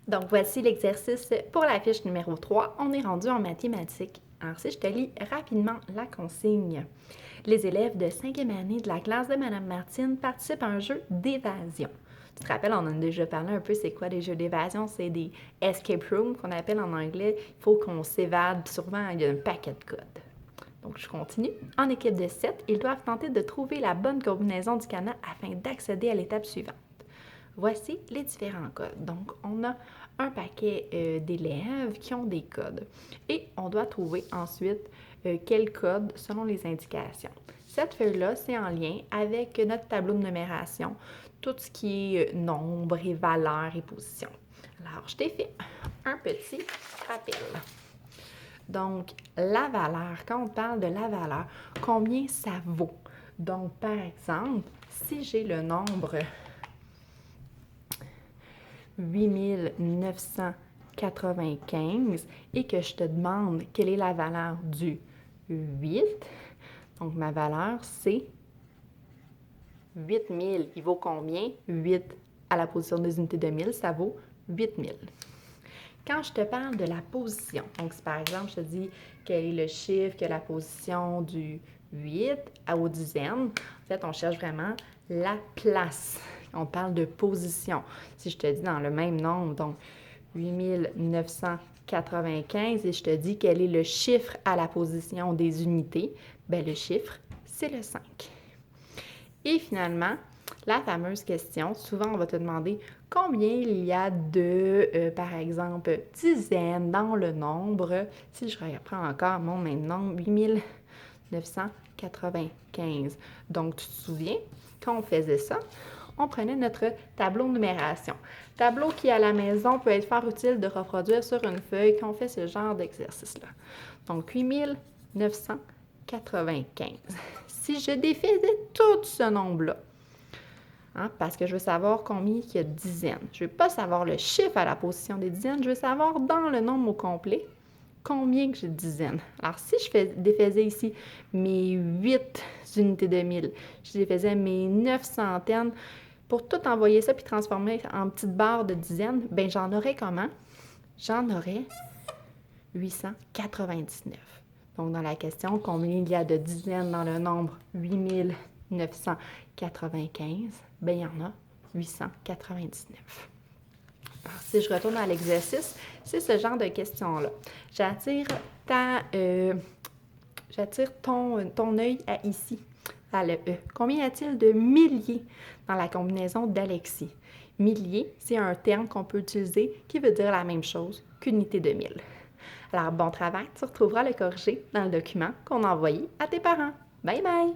Donc, voici l'exercice pour la fiche numéro 3. On est rendu en mathématiques. Alors, si je te lis rapidement la consigne. Les élèves de 5e année de la classe de Mme Martine participent à un jeu d'évasion. Tu te rappelles, on en a déjà parlé un peu, c'est quoi des jeux d'évasion? C'est des escape rooms qu'on appelle en anglais. Il faut qu'on s'évade, souvent il y a un paquet de codes. Donc, je continue. En équipe de 7, ils doivent tenter de trouver la bonne combinaison du cadenas afin d'accéder à l'étape suivante. Voici les différents codes. Donc, on a un paquet d'élèves qui ont des codes. Et on doit trouver ensuite quel code selon les indications. Cette feuille-là, c'est en lien avec notre tableau de numération, tout ce qui est nombre et valeurs et positions. Alors, je t'ai fait un petit rappel. Donc, la valeur, quand on parle de la valeur, combien ça vaut? Donc, par exemple, si j'ai le nombre 8995 et que je te demande quelle est la valeur du 8, donc ma valeur c'est 8000. Il vaut combien? 8 à la position des unités de 1000, ça vaut 8000. Quand je te parle de la position, donc si par exemple je te dis quel est le chiffre, quelle est la position du 8 aux dizaines, en fait on cherche vraiment la place. On parle de position. Si je te dis dans le même nombre, donc 8995, et je te dis quel est le chiffre à la position des unités, bien le chiffre, c'est le 5. Et finalement, la fameuse question, souvent on va te demander combien il y a de, par exemple, dizaines dans le nombre. Si je reprends encore mon même nombre, 8995. Donc, tu te souviens, quand on faisait ça, on prenait notre tableau de numération. Tableau qui, à la maison, peut être fort utile de reproduire sur une feuille quand on fait ce genre d'exercice-là. Donc, 8995. Si je défaisais tout ce nombre-là, parce que je veux savoir combien il y a de dizaines. Je ne veux pas savoir le chiffre à la position des dizaines, je veux savoir dans le nombre au complet combien que j'ai de dizaines. Alors, si je défaisais ici mes 8 unités de 1000, je défaisais mes 9 centaines, pour tout envoyer ça puis transformer en petites barres de dizaines, bien, j'en aurais comment? J'en aurais 899. Donc, dans la question, combien il y a de dizaines dans le nombre 8995? Bien, il y en a 899. Alors, si je retourne à l'exercice, c'est ce genre de questions-là. J'attire ton œil à ici, à le E. Combien y a-t-il de milliers dans la combinaison d'Alexis? Milliers, c'est un terme qu'on peut utiliser qui veut dire la même chose qu'unité de 1000. Alors, bon travail, tu retrouveras le corrigé dans le document qu'on a envoyé à tes parents. Bye bye!